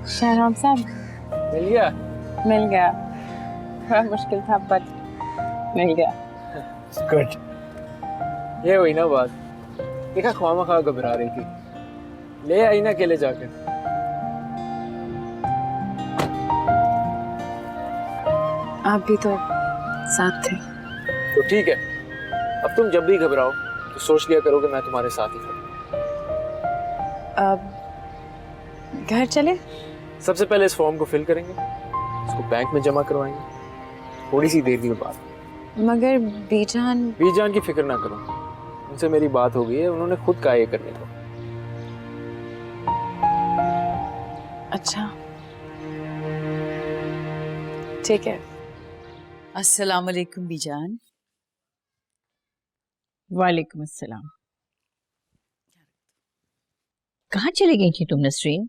शहराम साहब मिल गया। मिल गया, थोड़ा मुश्किल था बट मिल गया। गुड। ये हुई ना बात, देखा ख्वामा खा घबरा रही थी, ले आई ना अकेले जाकर। आप भी तो साथ थे। तो ठीक है, अब तुम जब भी घबराओ तो सोच लिया करो कि मैं तुम्हारे साथ ही था। अब घर चले? सबसे पहले इस फॉर्म को फिल करेंगे, उसको बैंक में जमा करवाएंगे, थोड़ी सी देर की बात। मगर बीजान की फिक्र ना करो, उनसे मेरी बात हो गई है, उन्होंने खुद कहा ये करने को। अच्छा ठीक है। अस्सलाम वालेकुम बीजान। वालेकुम अस्सलाम। कहाँ चली गई थी तुम नसरीन?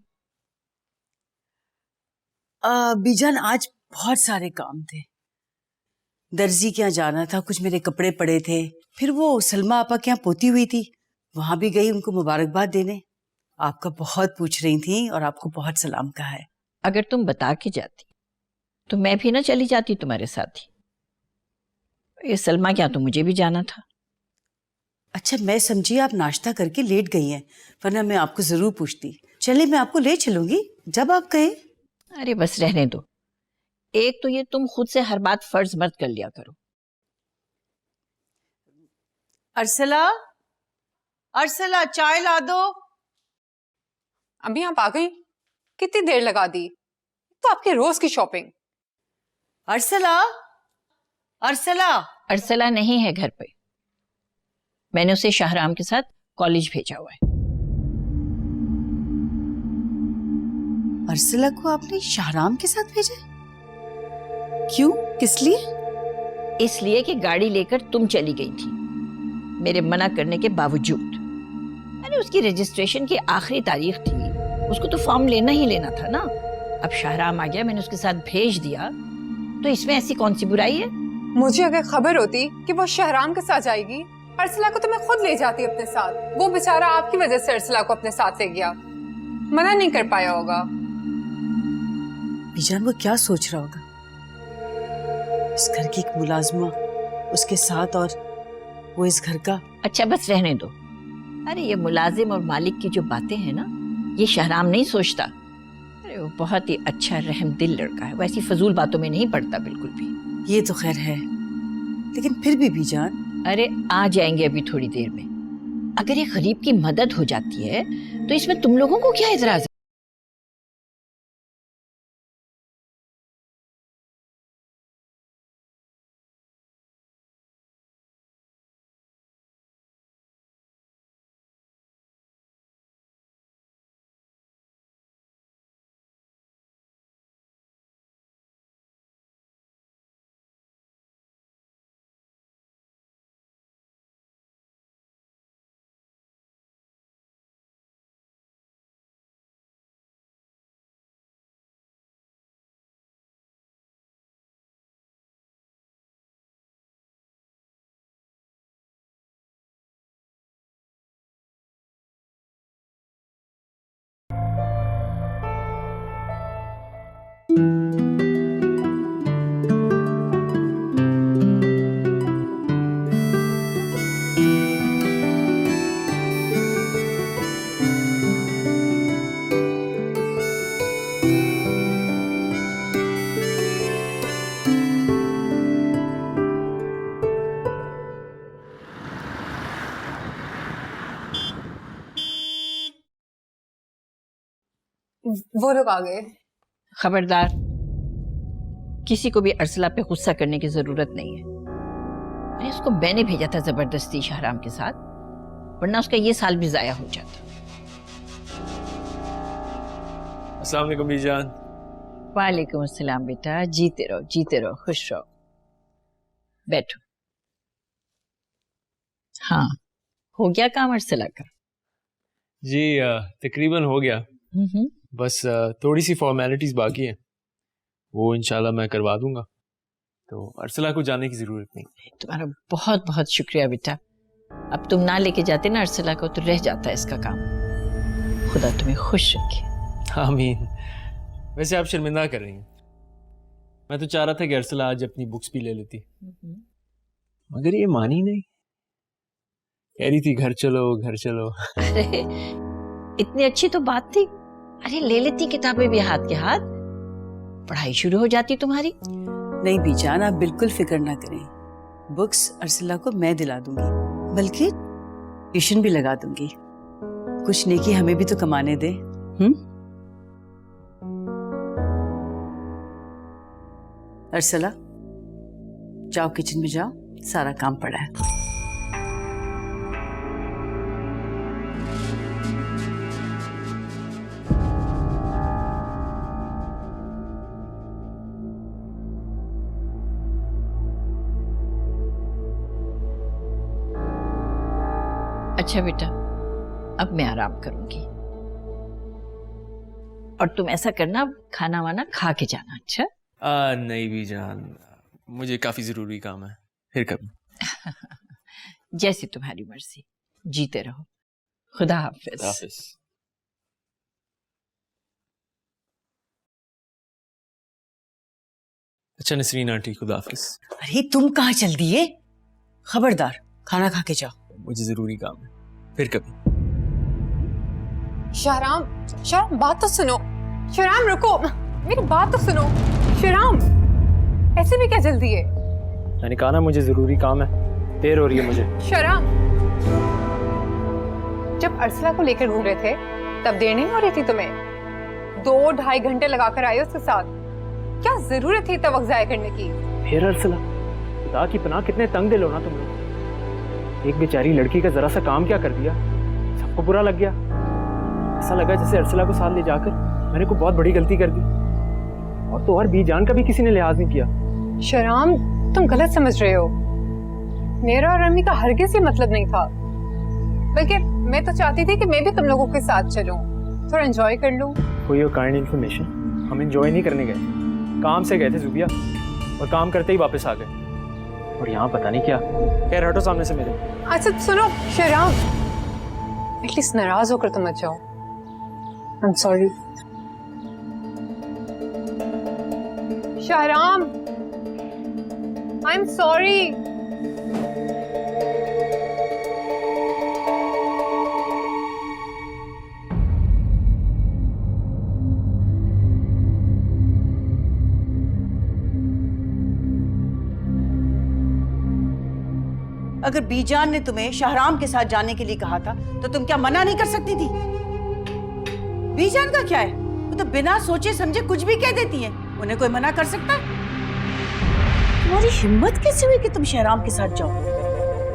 बीजान आज बहुत सारे काम थे, दर्जी के यहाँ जाना था, कुछ मेरे कपड़े पड़े थे, फिर वो सलमा आपा के यहाँ पोती हुई थी, वहां भी गई उनको मुबारकबाद देने। आपका बहुत पूछ रही थी और आपको बहुत सलाम कहा है। अगर तुम बता के जाती तो मैं भी ना चली जाती तुम्हारे साथ ही। ये सलमा क्या, तो मुझे भी जाना था। अच्छा मैं समझी आप नाश्ता करके लेट गई हैं, वरना मैं आपको जरूर पूछती। चले मैं आपको ले चलूंगी जब आप कहें। अरे बस रहने दो, एक तो ये तुम खुद से हर बात फर्ज मत कर लिया करो। अरसला, अरसला चाय ला दो। अभी आप आ गई? कितनी देर लगा दी? तो आपकी रोज की शॉपिंग। अरसला, अरसला। अरसला नहीं है घर पे, मैंने उसे शाहराम के साथ कॉलेज भेजा हुआ है। अरसला को आपने शाहराम के साथ भेजा? क्यों, किस लिए? इसलिए कि गाड़ी लेकर तुम चली गई थी मेरे मना करने के बावजूद। अरे उसकी रजिस्ट्रेशन की आखिरी तारीख थी, उसको तो फॉर्म लेना ही लेना था ना। अब शाहराम आ गया, मैंने उसके साथ भेज दिया, तो इसमें ऐसी कौन सी बुराई है? मुझे अगर खबर होती कि वो शहराम के साथ जाएगी, अरसला को तो मैं खुद ले जाती अपने साथ। वो बेचारा आपकी वजह से अरसला को अपने साथ ले गया, मना नहीं कर पाया होगा। बीजान वो क्या सोच रहा होगा? इस घर की एक मुलाजमा उसके साथ और वो इस घर का। अच्छा बस रहने दो। अरे ये मुलाजिम और मालिक की जो बातें हैं ना, ये शहराम नहीं सोचता। अरे वो बहुत ही अच्छा रहम दिल लड़का है, वो ऐसी फजूल बातों में नहीं पड़ता बिल्कुल भी। ये तो खैर है, लेकिन फिर भी बीजान। अरे आ जाएंगे अभी थोड़ी देर में। अगर ये गरीब की मदद हो जाती है तो इसमें तुम लोगों को क्या इतराज है? वो लोग आ गए। खबरदार, किसी को भी अरसला पे गुस्सा करने की जरूरत नहीं है। अरे उसको मैंने भेजा था जबरदस्ती शाहराम के साथ, वरना उसका ये साल भी जाया हो जाता। अस्सलाम वालेकुम बीजान। वालेकुम अस्सलाम बेटा, जीते रहो, खुश रहो। बैठो। हाँ, हो गया काम अर्सला का? जी तकरीबन हो गया, बस थोड़ी सी फॉर्मेलिटीज बाकी हैं, वो इंशाल्लाह मैं करवा दूंगा, तो अर्सला को जाने की जरूरत नहीं। तुम्हारा बहुत बहुत शुक्रिया बेटा। अब तुम ना लेके जाते ना अर्सला को तो रह जाता है इसका काम। खुदा तुम्हें खुश रखे। आमीन। वैसे आप शर्मिंदा कर रही हैं, मैं तो चाह रहा था कि अर्सला आज अपनी बुक्स भी ले लेती, मगर ये मानी नहीं, कह रही थी घर चलो घर चलो। अरे इतनी अच्छी तो बात थी, अरे ले लेती किताबें भी हाथ के हाथ, पढ़ाई शुरू हो जाती तुम्हारी। नहीं बीजान, आप बिल्कुल फिक्र ना करें, बुक्स अर्सला को मैं दिला दूंगी, बल्कि ट्यूशन भी लगा दूंगी। कुछ नेकी हमें भी तो कमाने दे। अर्सला जाओ किचन में जाओ, सारा काम पड़ा है। अच्छा बेटा, अब मैं आराम करूंगी और तुम ऐसा करना, खाना वाना खा के जाना। अच्छा? नहीं भी जान, मुझे काफी जरूरी काम है, फिर कभी। जैसी तुम्हारी मर्जी, जीते रहो। खुदा हाफिज। हाफिज। अच्छा नसरीन आंटी, खुदा हाफिज। अरे तुम कहाँ चल दिए? खबरदार, खाना खा के जाओ। मुझे जरूरी काम है, फिर कभी। शहराम बात तो सुनो। शहराम रुको, मेरी बात तो सुनो। शहराम ऐसे भी क्या जल्दी है? मैंने कहा ना मुझे जरूरी काम है, देर हो रही है मुझे। शहराम, जब अर्सला को लेकर घूम रहे थे तब देर नहीं हो रही थी तुम्हें? 2-2.5 घंटे लगाकर आए उसके साथ, क्या जरूरत थी तब वक्त जाया करने की? फिर अर्सला, खुदा की पनाह कितने तंग दिल हो ना तुम लोग। एक बेचारी लड़की का जरा सा काम क्या कर दिया, सबको बुरा लग गया। ऐसा लगा जैसे अर्सला को साथ ले जाकर मैंने कोई बहुत बड़ी गलती कर दी, और तो और बीजान का भी किसी ने लिहाज नहीं किया। शहराम तुम गलत समझ रहे हो, मेरा और रमी का हरगिज़ ही मतलब नहीं था, बल्कि मैं तो चाहती थी कि मैं भी तुम लोगों के साथ चलूं, थोड़ा एंजॉय कर लूं। कोई काइंड इन्फॉर्मेशन, हम एंजॉय नहीं करने गए, काम से गए थे जुबिया, और काम करते ही वापस आ गए, और यहाँ पता नहीं क्या। खैर हटो सामने से मेरे। अच्छा सुनो शहराम, एटलीस्ट नाराज होकर तो मत जाओ। I am sorry Shahram, I am sorry. अगर बीजान ने तुम्हें शहराम के साथ जाने के लिए कहा था तो तुम क्या मना नहीं कर सकती थी? बीजान का क्या है, वो तो बिना सोचे समझे कुछ भी कह देती है, उन्हें कोई मना कर सकता है? तुम्हारी हिम्मत कैसे हुई कि तुम शहराम के साथ जाओ?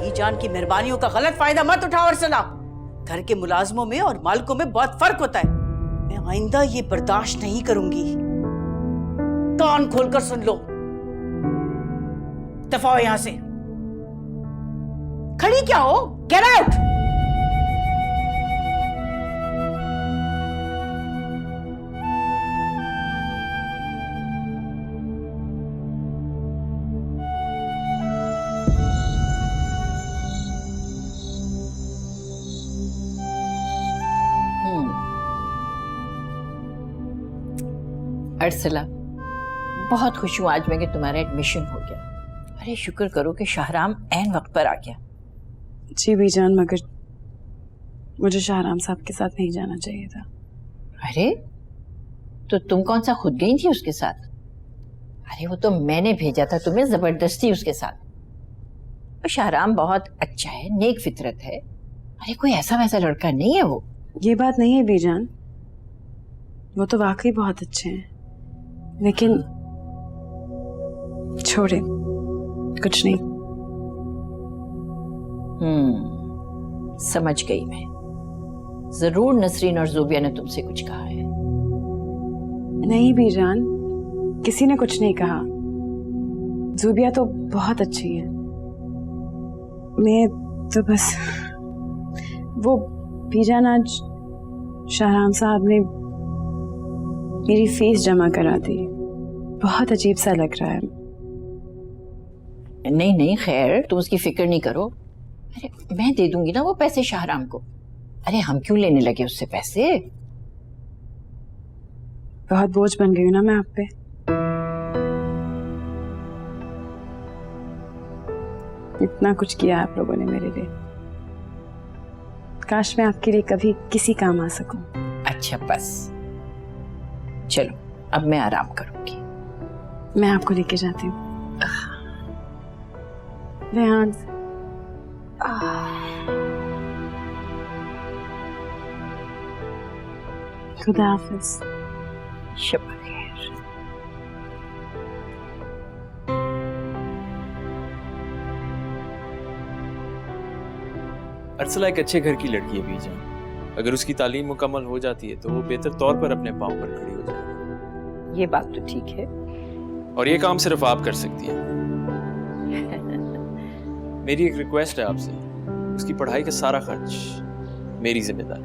बीजान की मेहरबानियों का गलत फायदा मत उठाओ अर्सला। घर के मुलाजमों में और मालिकों में बहुत फर्क होता है। मैं आइंदा ये बर्दाश्त नहीं करूंगी। कान खोलकर सुन लो, दफा हो यहां से। खड़ी क्या हो? Get out. अर्सला, बहुत खुश हूँ आज मैं कि तुम्हारा एडमिशन हो गया। अरे शुक्र करो कि शाहराम ऐन वक्त पर आ गया। जी बीजान, मगर मुझे शाहराम साहब के साथ नहीं जाना चाहिए था। अरे तो तुम कौन सा खुद गई थी उसके साथ? अरे वो तो मैंने भेजा था तुम्हें जबरदस्ती उसके साथ। और शाहराम बहुत अच्छा है, नेक फितरत है, अरे कोई ऐसा वैसा लड़का नहीं है वो। ये बात नहीं है बीजान, वो तो वाकई बहुत अच्छे हैं, लेकिन छोड़े, कुछ नहीं। समझ गई मैं, जरूर नसरीन और जोबिया ने तुमसे कुछ कहा है। नहीं बीजान, किसी ने कुछ नहीं कहा। जूबिया तो बहुत अच्छी है। मैं तो बस वो बीजान आज शाहराम साहब ने मेरी फीस जमा करा दी। बहुत अजीब सा लग रहा है। नहीं नहीं, खैर तुम उसकी फिक्र नहीं करो। अरे मैं दे दूंगी ना वो पैसे शाहराम को। अरे हम क्यों लेने लगे उससे पैसे? बहुत बोझ बन गई हूँ ना मैं आप पे। इतना कुछ किया आप लोगों ने मेरे लिए। काश मैं आपके लिए कभी किसी काम आ सकूं। अच्छा बस, चलो अब मैं आराम करूंगी। मैं आपको लेके जाती हूँ। रेहान, खुदा हाफिज। शब खैर। अर्सला एक अच्छे घर की लड़की है बीजान। अगर उसकी तालीम मुकम्मल हो जाती है तो वो बेहतर तौर पर अपने पांव पर खड़ी हो जाएगी। ये बात तो ठीक है। और ये काम सिर्फ आप कर सकती हैं। मेरी एक रिक्वेस्ट है आपसे, उसकी पढ़ाई का सारा खर्च मेरी जिम्मेदारी।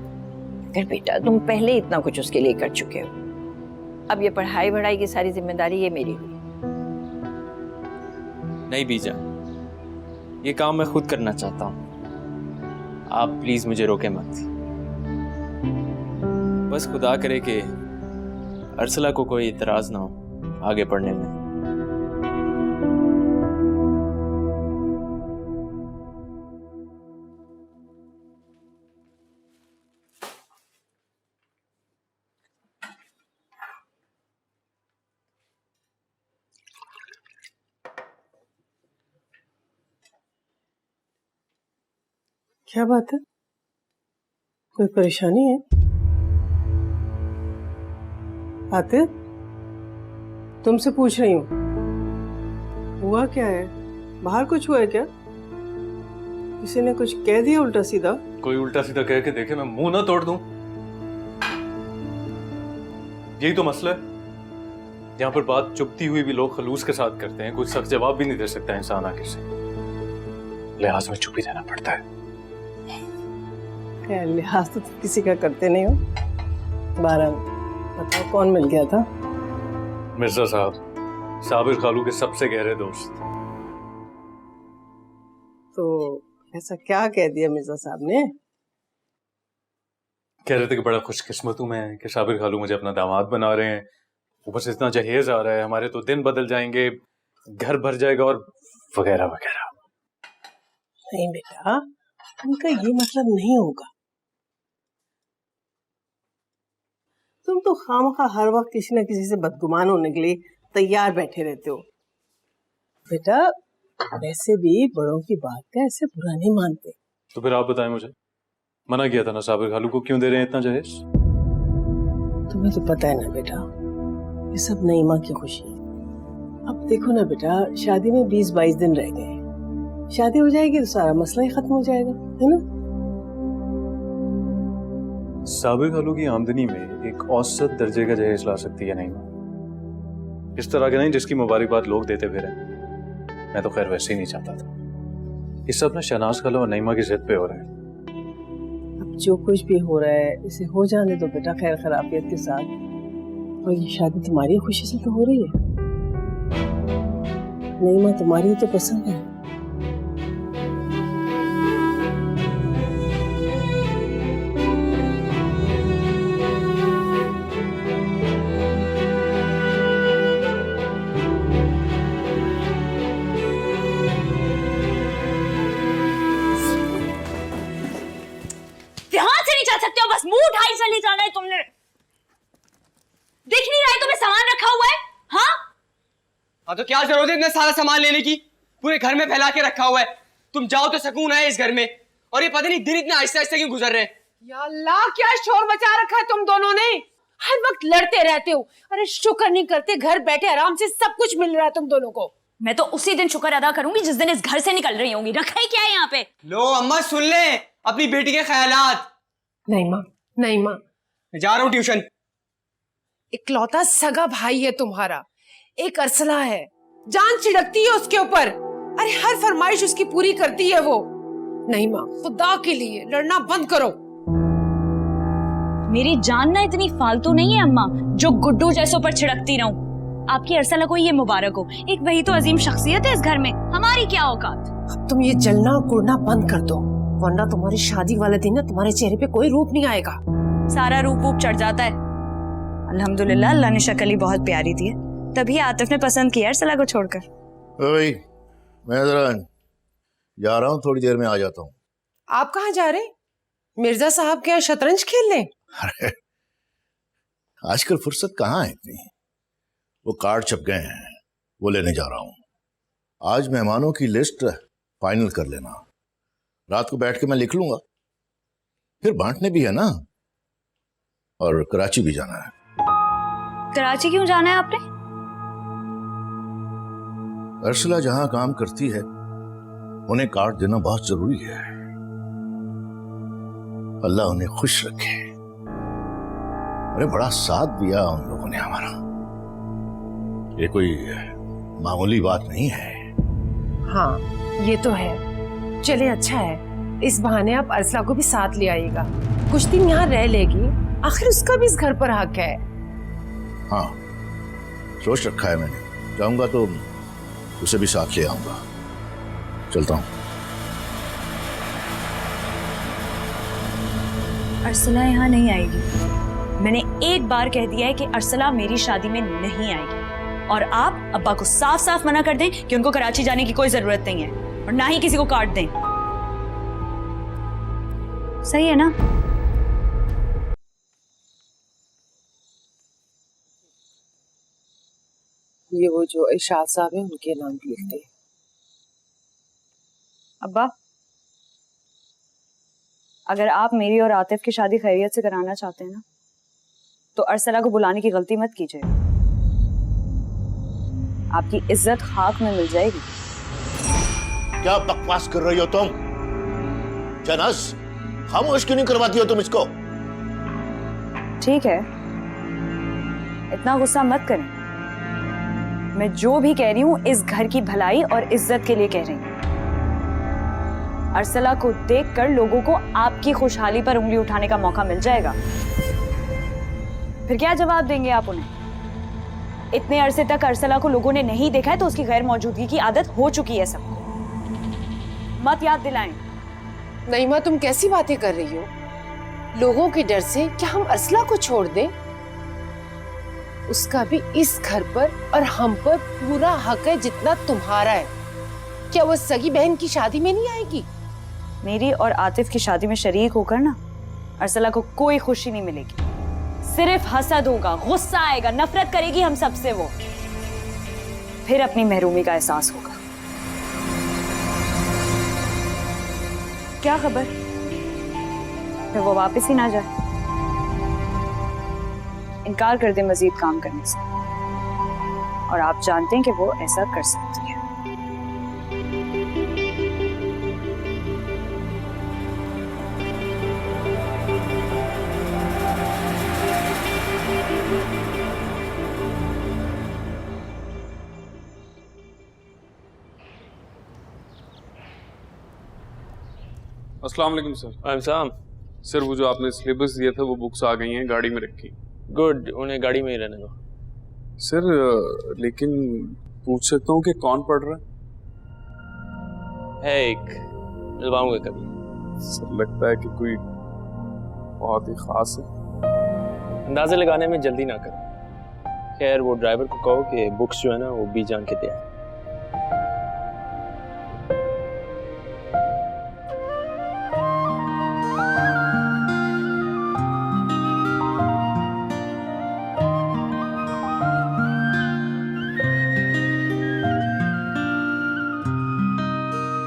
अगर बेटा तुम पहले इतना कुछ उसके लिए कर चुके हो, अब ये पढ़ाई वढ़ाई की सारी जिम्मेदारी ये मेरी हुई। नहीं बीजान, ये काम मैं खुद करना चाहता हूँ। आप प्लीज मुझे रोके मत। बस खुदा करे कि अर्सला को कोई इतराज ना हो आगे पढ़ने में। क्या बात है? कोई परेशानी है? आतिफ, तुमसे पूछ रही हूँ, हुआ क्या है? बाहर कुछ हुआ है क्या? किसी ने कुछ कह दिया उल्टा सीधा? कोई उल्टा सीधा कह के देखे, मैं मुंह ना तोड़ दूं। यही तो मसला है। यहाँ पर बात चुपती हुई भी लोग खलूस के साथ करते हैं। कुछ सख्त जवाब भी नहीं दे सकता इंसान आखिर से, लिहाज में चुप ही रहना पड़ता है। लिहाज तो तुम किसी का करते नहीं हो। 12 बताओ कौन मिल गया था? मिर्जा साहब, साबिर खालू के सबसे गहरे दोस्त। तो ऐसा क्या कह दिया मिर्जा साहब ने? कह रहे थे कि बड़ा खुशकिस्मत हूं मैं कि साबिर खालू मुझे अपना दामाद बना रहे हैं। ऊपर से इतना जहेज आ रहा है, हमारे तो दिन बदल जाएंगे, घर भर जाएगा और वगैरह वगैरह। नहीं बेटा, उनका ये मतलब नहीं होगा। तुम तो खामखा हर वक्त किसी न किसी से बदगुमान होने के लिए तैयार बैठे रहते हो। बेटा वैसे भी बड़ों की बात का ऐसे बुरा नहीं मानते। तो फिर आप बताएं मुझे, मना किया था ना साबिर खालू को, क्यों दे रहे हैं इतना जहेज? तुम्हें तो पता है ना बेटा, ये सब नईमा की खुशी है। अब देखो ना बेटा, शादी में 20-22 दिन रह गए। शादी हो जाएगी तो सारा मसला ही खत्म हो जाएगा, है ना? साबिर खालू की आमदनी में एक औसत दर्जे का जहेज ला सकती है नईमा, इस तरह के नहीं जिसकी मुबारकबाद लोग देते फिरे। मैं तो खैर वैसे ही नहीं चाहता था। ये सब ना शहनाज खाला और नईमा की जिद पे हो रहा है। अब जो कुछ भी हो रहा है इसे हो जाने दो बेटा, खैर खराबियत के साथ। और ये शादी तुम्हारी खुशी से तो हो रही है। नईमा तुम्हारी तो पसंद है। ध्यान से नहीं चल सकते हो, बस मुंह उठाई चली जाना है तुमने। दिख नहीं रहा है तुम्हें सामान रखा हुआ है? हाँ तो क्या जरूरत है इतना सारा सामान लेने की? पूरे घर में फैला के रखा हुआ है। तुम जाओ तो सुकून है इस घर में। और ये पता नहीं दिन इतने आहिस्ते आहिस्ते क्यों गुजर रहे हैं। या अल्लाह, क्या शोर मचा रखा है तुम दोनों ने? हर वक्त लड़ते रहते हो। अरे शुक्र नहीं करते, घर बैठे आराम से सब कुछ मिल रहा है तुम दोनों को। मैं तो उसी दिन शुक्र अदा करूंगी जिस दिन इस घर से निकल रही होंगी। रखा ही क्या है यहाँ पे? लो अम्मा सुन ले अपनी बेटी के ख्यालात। नहीं माँ, नहीं माँ, जा रहा हूँ ट्यूशन। इकलौता सगा भाई है तुम्हारा, एक अरसला है, जान छिड़कती है उसके ऊपर। अरे हर फरमाइश उसकी पूरी करती है वो। नहीं माँ, खुदा के लिए लड़ना बंद करो। मेरी जान ना इतनी फालतू नहीं है अम्मा जो गुड्डू जैसों पर छिड़कती रहूं। आपकी अरसला को ये मुबारक हो, एक वही तो अजीम शख्सियत है इस घर में, हमारी क्या औकात। अब तुम ये जलना और कुड़ना बंद कर दो, वरना तुम्हारी शादी वाले दिन ना तुम्हारे चेहरे पे कोई रूप नहीं आएगा। सारा रूप वूप चढ़ जाता है। अल्हम्दुलिल्लाह अल्लाह ने शक्ल ही बहुत प्यारी दी है, तभी आतिफ ने पसंद किया अरसला को छोड़कर। भाई मैं जरा जा रहा हूँ, थोड़ी देर में आ जाता हूँ। आप कहाँ जा रहे? मिर्जा साहब के यहाँ शतरंज खेलने? अरे आजकल फुर्सत कहाँ है इतनी, वो कार्ड छप गए हैं, वो लेने जा रहा हूँ। आज मेहमानों की लिस्ट फाइनल कर लेना, रात को बैठ के मैं लिख लूंगा, फिर बांटने भी है ना, और कराची भी जाना है। कराची क्यों जाना है आपने? अर्सला जहां काम करती है उन्हें कार्ड देना बहुत जरूरी है। अल्लाह उन्हें खुश रखे। अरे बड़ा साथ दिया उन लोगों ने हमारा, ये कोई मामूली बात नहीं है। हाँ ये तो है। चले अच्छा है, इस बहाने आप अरसला को भी साथ ले आइएगा, कुछ दिन यहाँ रह लेगी, आखिर उसका भी इस घर पर हक है। हाँ सोच रखा है मैंने, जाऊंगा तो उसे भी साथ ले आऊंगा। चलता हूँ। अरसला यहाँ नहीं आएगी। मैंने एक बार कह दिया है कि अरसला मेरी शादी में नहीं आएगी, और आप अब्बा को साफ साफ मना कर दें कि उनको कराची जाने की कोई जरूरत नहीं है, और ना ही किसी को कार्ड दें। सही है ना? ये वो जो इरशाद साहब है उनके नाम भी लिखते हैं। अब्बा, अगर आप मेरी और आतिफ की शादी खैरियत से कराना चाहते हैं ना, तो अरसला को बुलाने की गलती मत कीजिए, आपकी इज्जत खाक में मिल जाएगी। क्या बकवास कर रही हो तुम? जनस, खामोश क्यों नहीं करवाती हो तुम इसको? ठीक है, इतना गुस्सा मत करें। मैं जो भी कह रही हूँ इस घर की भलाई और इज्जत के लिए कह रही हूँ। अरसला को देखकर लोगों को आपकी खुशहाली पर उंगली उठाने का मौका मिल जाएगा। फिर क्या जवाब देंगे आप उन्हें? इतने अरसे तक अरसला को लोगों ने नहीं देखा है तो उसकी गैर मौजूदगी की आदत हो चुकी है सबको। मत याद दिलाएं। नईमा, तुम कैसी बातें कर रही हो? लोगों के डर से क्या हम अरसला को छोड़ दें? उसका भी इस घर पर और हम पर पूरा हक है जितना तुम्हारा है। क्या वो सगी बहन की शादी में नहीं आएगी? मेरी और आतिफ की शादी में शरीक होकर ना अरसला को कोई खुशी नहीं मिलेगी, सिर्फ हसद होगा, गुस्सा आएगा, नफरत करेगी हम सबसे वो। फिर अपनी महरूमी का एहसास होगा। क्या खबर, फिर वो वापस ही ना जाए, इनकार कर दे मजीद काम करने से, और आप जानते हैं कि वो ऐसा कर सकती है। अस्सलाम वालेकुम सर। साहब सर वो जो आपने सिलेबस दिया था वो बुक्स आ गई हैं, गाड़ी में रखी। गुड, उन्हें गाड़ी में ही रहने दो। सर लेकिन पूछ सकता हूँ कि कौन पढ़ रहा है? एक मिलवाऊंगा कभी। सर लगता है कि कोई बहुत ही खास है। अंदाजे लगाने में जल्दी ना करो। खैर वो ड्राइवर को कहो कि बुक्स जो है ना वो बी जान के दे आए।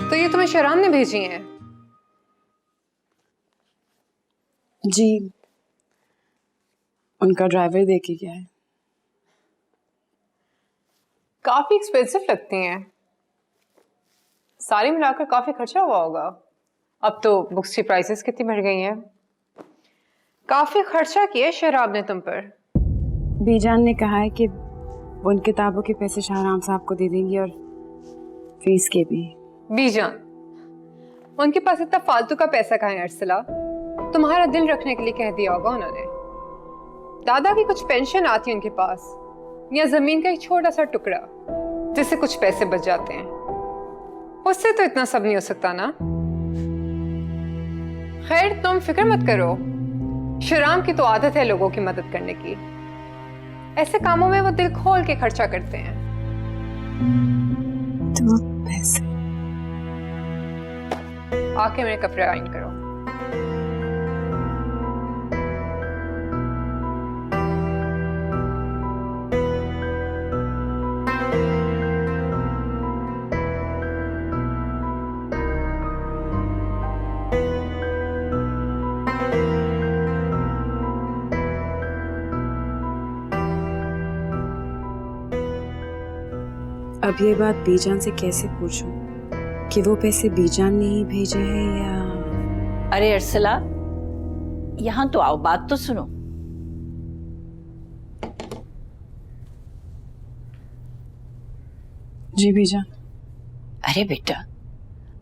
तो ये तुम्हें शहरान ने भेजी हैं? जी, उनका ड्राइवर दे के गया है। काफी एक्सपेंसिव लगती हैं, सारी मिलाकर काफी खर्चा हुआ होगा। अब तो बुक्स की प्राइसेस कितनी बढ़ गई हैं। काफी खर्चा किया शराब ने तुम पर। बीजान ने कहा है कि वो उन किताबों के पैसे शाहराम साहब को दे देंगी और फीस के भी। बीजान, उनके पास इतना फालतू का पैसा कहाँ है अर्सला? तुम्हारा दिल रखने के लिए कह दिया होगा उन्होंने। दादा की कुछ पेंशन आती है उनके पास, या जमीन का एक छोटा सा टुकड़ा जिससे कुछ पैसे बच जाते हैं। उससे तो इतना सब नहीं हो सकता ना। खैर तुम फिक्र मत करो, शराम की तो आदत है लोगों की मदद करने की। ऐसे कामों में वो दिल खोल के खर्चा करते हैं। तो पैसे आके मेरे कपड़े आयरन करो। अब ये बात बीजान से कैसे पूछूं कि वो पैसे बीजान ने ही भेजे हैं या? अरे अर्सला, यहाँ तो आओ, बात तो सुनो। जी बीजान। अरे बेटा,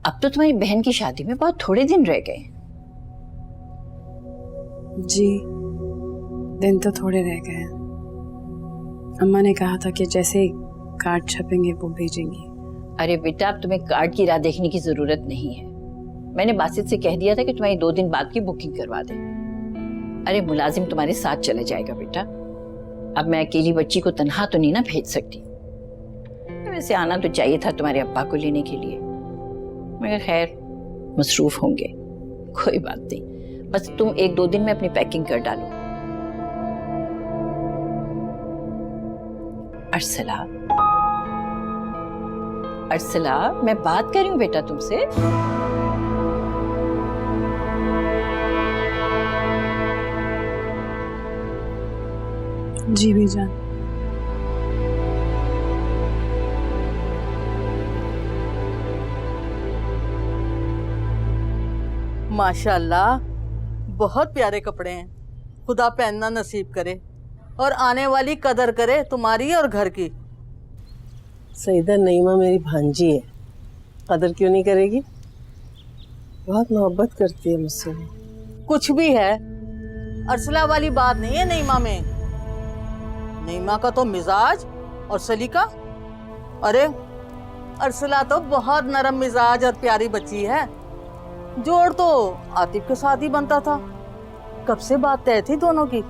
अब तो तुम्हारी बहन की शादी में बहुत थोड़े दिन रह गए। जी, दिन तो थोड़े रह गए हैं। अम्मा ने कहा था कि जैसे कार्ड छपेंगे वो भेजेंगी। अरे बेटा, अब तुम्हें कार्ड की राह देखने की जरूरत नहीं है। मैंने बासित से कह दिया था कि तुम्हारी 2 दिन बाद की बुकिंग करवा दे। अरे मुलाजिम तुम्हारे साथ चला जाएगा बेटा। अब मैं अकेली बच्ची को तन्हा तो नहीं ना भेज सकती। वैसे आना तो चाहिए था तुम्हारे अब्बा को लेने के लिए, मगर खैर मसरूफ होंगे, कोई बात नहीं। बस तुम 1-2 दिन में अपनी पैकिंग कर डालो। अर्सला, अर्सला, मैं बात कर रही हूँ बेटा तुमसे। जी बीजान। माशाल्लाह, बहुत प्यारे कपड़े हैं। खुदा पहनना नसीब करे और आने वाली कदर करे तुम्हारी और घर की। सईदा नईमा मेरी भांजी है, कदर क्यों नहीं करेगी? बहुत मोहब्बत करती है मुझसे। कुछ भी है, अर्सला वाली बात नहीं है नईमा में। नईमा का तो मिजाज और सलीका। अरे अर्सला तो बहुत नरम मिजाज और प्यारी बच्ची है। जोड़ तो आतिफ के साथ ही बनता था। कब से बात तय थी दोनों की।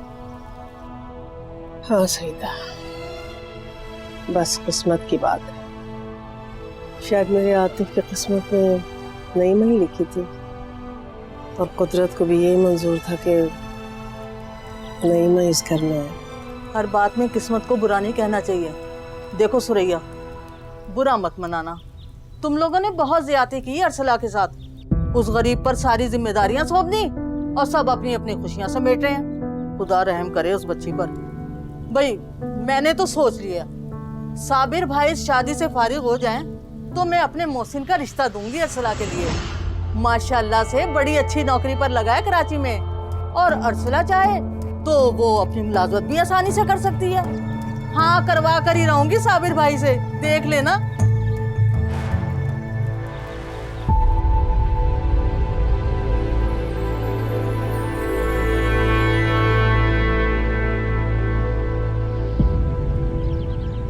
हाँ सईदा, बस किस्मत की बात है। शायद मेरे आतिफ की किस्मत में नईमा ही लिखी थी, और कुदरत को भी यही मंजूर था कि नईमा इस घर में है। हर बात में किस्मत को बुरा नहीं कहना चाहिए। देखो सुरैया, बुरा मत मनाना। तुम लोगों ने बहुत ज्यादती की अर्सला के साथ। उस गरीब पर सारी जिम्मेदारियां सौंप दी और सब अपनी अपनी खुशियां समेट रहे हैं। खुदा रहम करे उस बच्ची पर। भाई मैंने तो सोच लिया, साबिर भाई इस शादी से फारिग हो जाएं तो मैं अपने मोहसिन का रिश्ता दूंगी अर्सला के लिए। माशाल्लाह से बड़ी अच्छी नौकरी पर लगा है कराची में, और अर्सला चाहे तो वो अपनी मुलाजमत भी आसानी से कर सकती है। हाँ, करवा कर ही रहूंगी साबिर भाई से, देख लेना।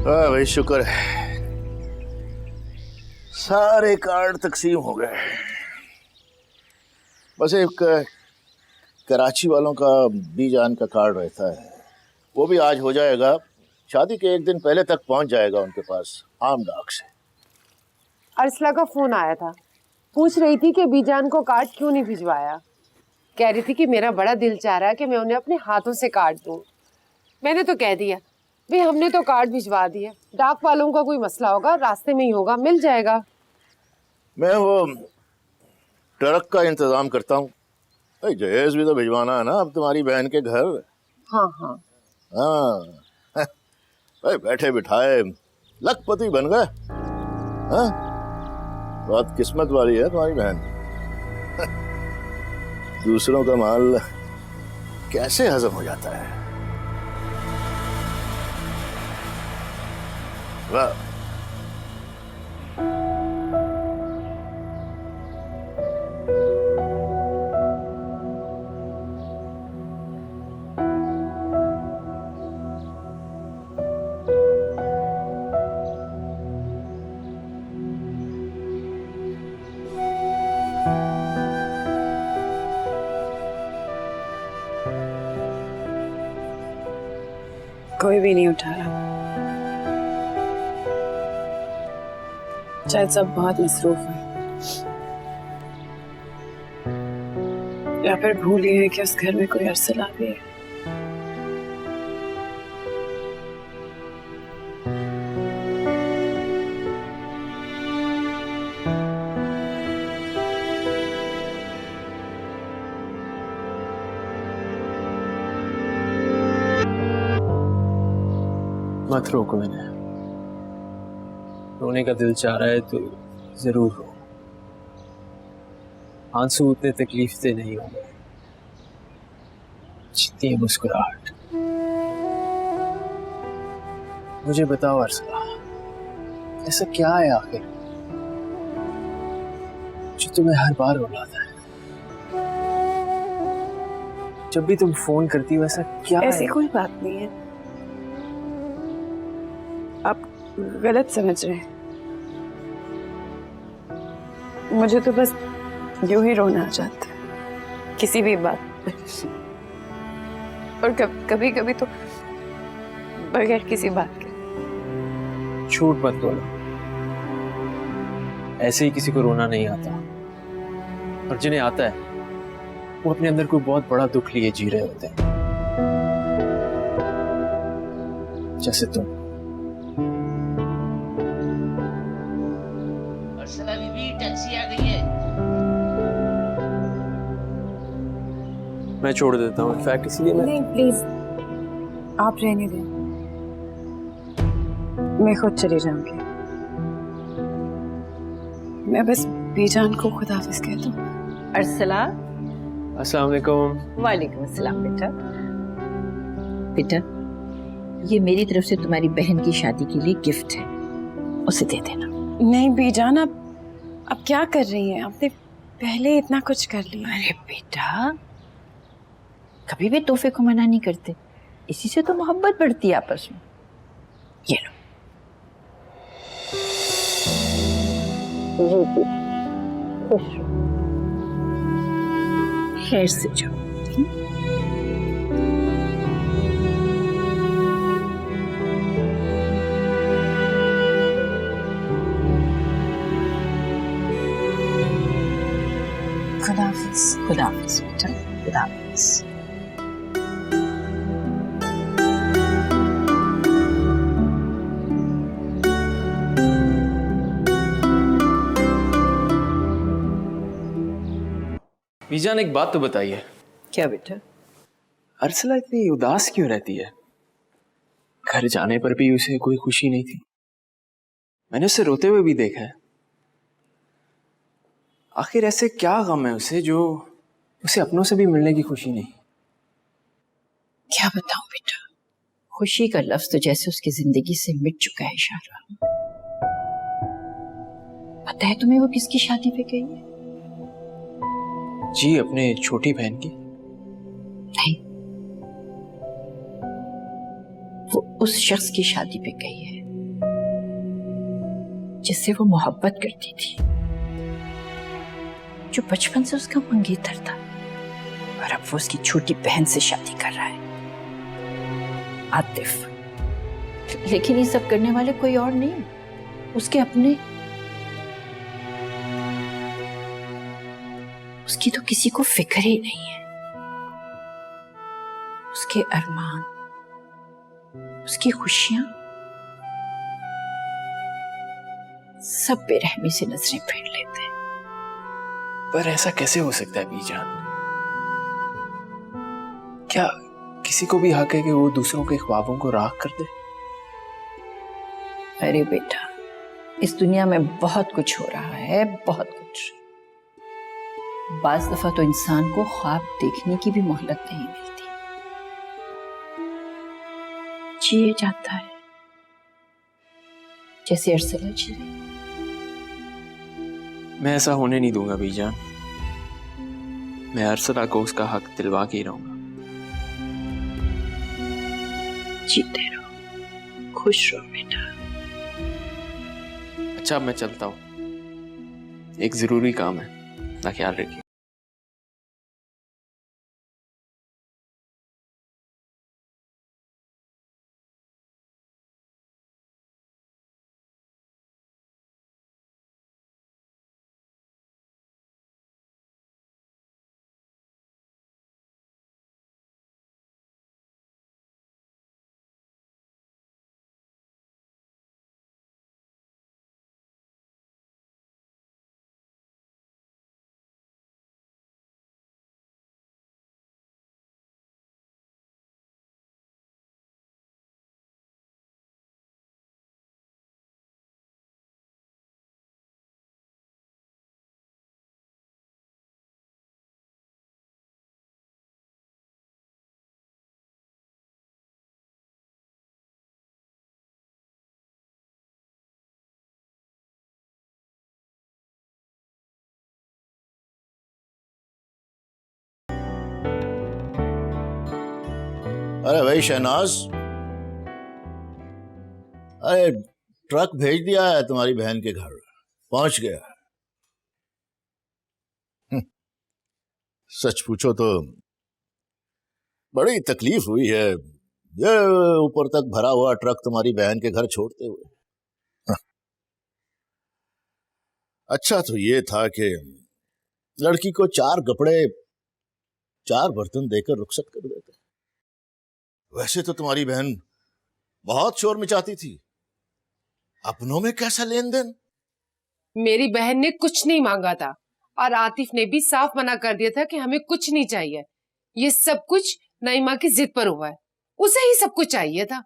हाँ भाई, शुक्र है सारे कार्ड तकसीम हो गए। बस एक कराची वालों का बीजान का कार्ड रहता है, वो भी आज हो जाएगा। शादी के 1 दिन पहले तक पहुंच जाएगा उनके पास आम डाक से। अर्सला का फोन आया था, पूछ रही थी कि बीजान को कार्ड क्यों नहीं भिजवाया। कह रही थी कि मेरा बड़ा दिल चाह रहा है कि मैं उन्हें अपने हाथों से कार्ड दूं। मैंने तो कह दिया भाई हमने तो कार्ड भिजवा दिया, डाक वालों का कोई मसला होगा रास्ते में ही होगा, मिल जाएगा। मैं वो ट्रक का इंतजाम करता हूँ। जहेज भी तो भिजवाना है ना अब तुम्हारी बहन के घर। हाँ हाँ हाँ भाई, बैठे बिठाए लखपति बन गए। हाँ, बहुत किस्मत वाली है तुम्हारी बहन। दूसरों का माल कैसे हजम हो जाता है। वाह, कोई भी नहीं उठा रहा। शायद सब बहुत मसरूफ है, या फिर भूल गए कि उस घर में कोई अरसला भी है। मत रोको मैंने, रोने का दिल चाह रहा है तो जरूर रो। आंसू उतने तकलीफ से नहीं होंगे जितनी मुस्कुराहट। मुझे बताओ अरसला, ऐसा क्या है आखिर जो तुम्हें हर बार रुलाता है? जब भी तुम फोन करती हो ऐसा क्या ऐसी है? कोई बात नहीं है, आप गलत समझ रहे हैं। मुझे तो बस यूं ही रोना आ जाता है किसी भी बात पे, और कभी कभी तो बगैर किसी बात के। झूठ मत बोलो, ऐसे ही किसी को रोना नहीं आता, और जिन्हें आता है वो अपने अंदर कोई बहुत बड़ा दुख लिए जी रहे होते हैं, जैसे तुम। टैक्सी आ गई है। मैं छोड़ देता हूँ, इनफैक्ट इसलिए मैं नहीं प्लीज, आप रहने दें, मैं खुद चली जाऊंगी। मैं बस बीजान को खुदाफिज कह दूं। अरसला। अस्सलाम वालेकुम। वालेकुम अस्सलाम बेटा। बेटा, ये मेरी तरफ से तुम्हारी बहन की शादी के लिए गिफ्ट है, उसे दे देना। नहीं बीजान, अब क्या कर रही हैं? आपने पहले इतना कुछ कर लिया। अरे बेटा, कभी भी तोहफे को मना नहीं करते, इसी से तो मोहब्बत बढ़ती है आपस में। ये लो। खुश रहो, खैर से जाओ। खुदाफिज। खुदाफिज बेटा, खुदाफिज। बीजान एक बात तो बताइए। क्या बेटा? अरसला इतनी उदास क्यों रहती है? घर जाने पर भी उसे कोई खुशी नहीं थी, मैंने उसे रोते हुए भी देखा है। आखिर ऐसे क्या गम है उसे जो उसे अपनों से भी मिलने की खुशी नहीं? क्या बताऊं बेटा, खुशी का लफ्ज तो जैसे उसकी जिंदगी से मिट चुका है शारा। पता है तुम्हें वो किसकी शादी पे गई है? जी, अपने छोटी बहन की। नहीं, वो उस शख्स की शादी पे गई है जिससे वो मोहब्बत करती थी, जो बचपन से उसका मंगेतर था, और अब वो उसकी छोटी बहन से शादी कर रहा है, आतिफ। लेकिन ये सब करने वाले कोई और नहीं, उसके अपने। उसकी तो किसी को फिक्र ही नहीं है। उसके अरमान, उसकी खुशियां सब बेरहमी से नजरें फेर लेते हैं। पर ऐसा कैसे हो सकता है बीजान? क्या किसी को भी हक है कि वो दूसरों के ख्वाबों को राख कर दे? अरे बेटा, इस दुनिया में बहुत कुछ हो रहा है, बहुत कुछ। बाज दफा तो इंसान को ख्वाब देखने की भी मोहलत नहीं मिलती, जिए जाता है। जैसे अर्सला जी रही। मैं ऐसा होने नहीं दूंगा बीजान। मैं अर्सला को उसका हक दिलवा के ही रहूंगा। जीते रहो, खुश रहो बेटा। अच्छा अब मैं चलता हूँ, एक जरूरी काम है, अपना ख्याल रखिए। अरे भाई शहनाज, अरे ट्रक भेज दिया है तुम्हारी बहन के घर, पहुंच गया। सच पूछो तो बड़ी तकलीफ हुई है ये ऊपर तक भरा हुआ ट्रक तुम्हारी बहन के घर छोड़ते हुए। अच्छा तो ये था कि लड़की को 4 कपड़े 4 बर्तन देकर रुखसत कर देते। वैसे तो तुम्हारी बहन बहुत शोर मचाती थी, अपनों में कैसा लेन देन? मेरी बहन ने कुछ नहीं मांगा था और आतिफ ने भी साफ मना कर दिया था कि हमें कुछ नहीं चाहिए। ये सब कुछ नईमा की जिद पर हुआ है, उसे ही सब कुछ चाहिए था।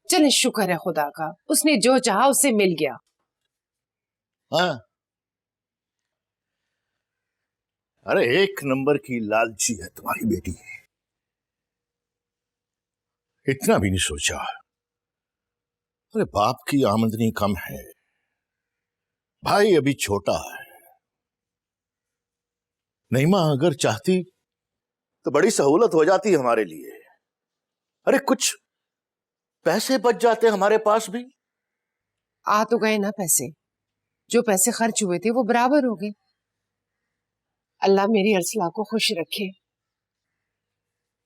चलिए शुक्र है खुदा का, उसने जो चाहा उससे मिल गया। हाँ, अरे एक नंबर की लालची है तुम्हारी बेटी, इतना भी नहीं सोचा। अरे बाप की आमदनी कम है, भाई अभी छोटा है। नईमा अगर चाहती तो बड़ी सहूलत हो जाती हमारे लिए। अरे कुछ पैसे बच जाते हमारे पास भी। आ तो गए ना पैसे, जो पैसे खर्च हुए थे वो बराबर हो गए। अल्लाह मेरी अर्सला को खुश रखे।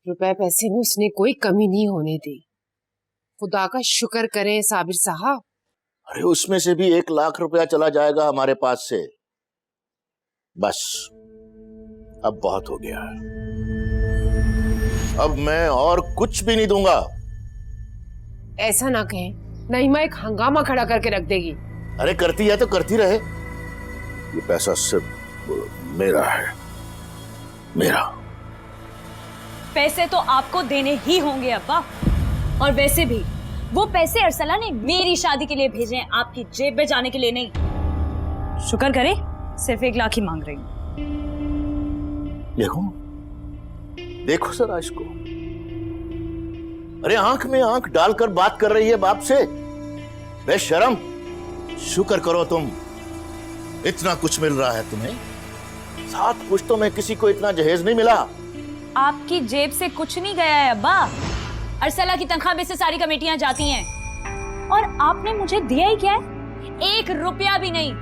रुपए पैसे में उसने कोई कमी नहीं होने दी। खुदा का शुक्र करें साबिर साहब। अरे उसमें से भी 1 लाख रुपया चला जाएगा हमारे पास से, बस अब बहुत हो गया। अब मैं और कुछ भी नहीं दूंगा। ऐसा ना कहें, नईमा एक हंगामा खड़ा करके रख देगी। अरे करती है तो करती रहे, ये पैसा सिर्फ मेरा है, मेरा। पैसे तो आपको देने ही होंगे अब्बा, और वैसे भी वो पैसे अर्सला ने मेरी शादी के लिए भेजे हैं, आपकी जेब में जाने के लिए नहीं। शुक्र करे सिर्फ 1 लाख ही मांग रही हूँ। देखो देखो सर इसको, अरे आंख में आंख डालकर बात कर रही है बाप से, बेशरम। शुक्र करो तुम, इतना कुछ मिल रहा है तुम्हें। 7 पुश्तों में किसी को इतना जहेज नहीं मिला। आपकी जेब से कुछ नहीं गया है अब्बा, अर्सला की तनख्वाह में से सारी कमेटियां जाती हैं, और आपने मुझे दिया ही क्या है, 1 रुपया भी नहीं।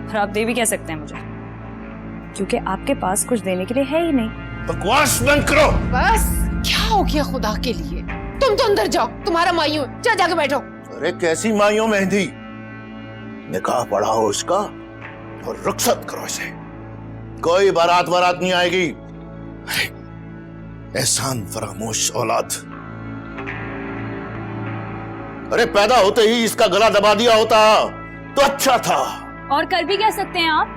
और आप दे भी कह सकते हैं मुझे, क्योंकि आपके पास कुछ देने के लिए है ही नहीं। बकवास बंद करो। बस क्या हो गया खुदा के लिए? तुम तो अंदर जाओ, तुम्हारा मायूं जा जाके बैठो। अरे कैसी मायूं मेहंदी, निकाह पढ़ा हो उसका और रुखसत करो इसे, कोई बारात वारात नहीं आएगी। अरे एहसान फरामोश औलाद। अरे पैदा होते ही इसका गला दबा दिया होता तो अच्छा था। और कर भी क्या सकते हैं आप?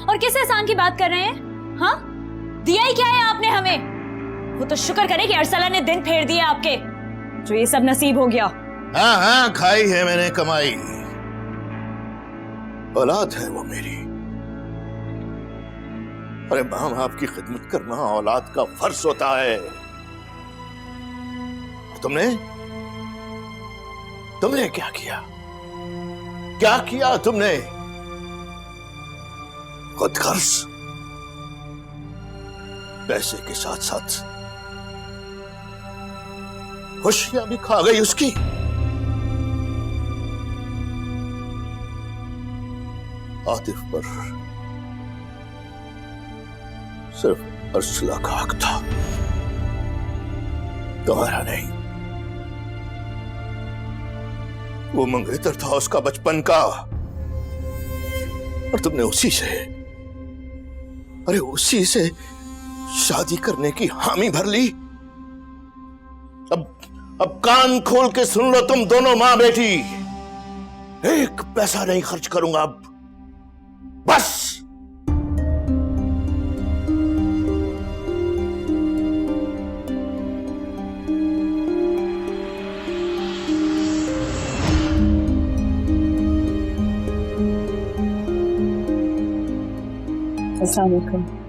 और किस एहसान की बात कर रहे हैं? हाँ, दिया ही क्या है आपने हमें? वो तो शुक्र करे कि अर्सला ने दिन फेर दिया आपके, जो ये सब नसीब हो गया। हाँ हाँ, खाई है मैंने कमाई, औलाद है वो मेरी। अरे मां बाप की खिदमत करना औलाद का फर्ज होता है। तुमने तुमने क्या किया? क्या किया तुमने? खुद खर्च, पैसे के साथ साथ खुशियां भी खा गई उसकी। आतिफ पर सिर्फ अर्सला का हक था, तुम्हारा नहीं। वो मंगेतर था उसका बचपन का, और तुमने उसी से शादी करने की हामी भर ली। अब कान खोल के सुन लो तुम दोनों मां बेटी, एक पैसा नहीं खर्च करूंगा अब, बस। अस्सलाम वालेकुम।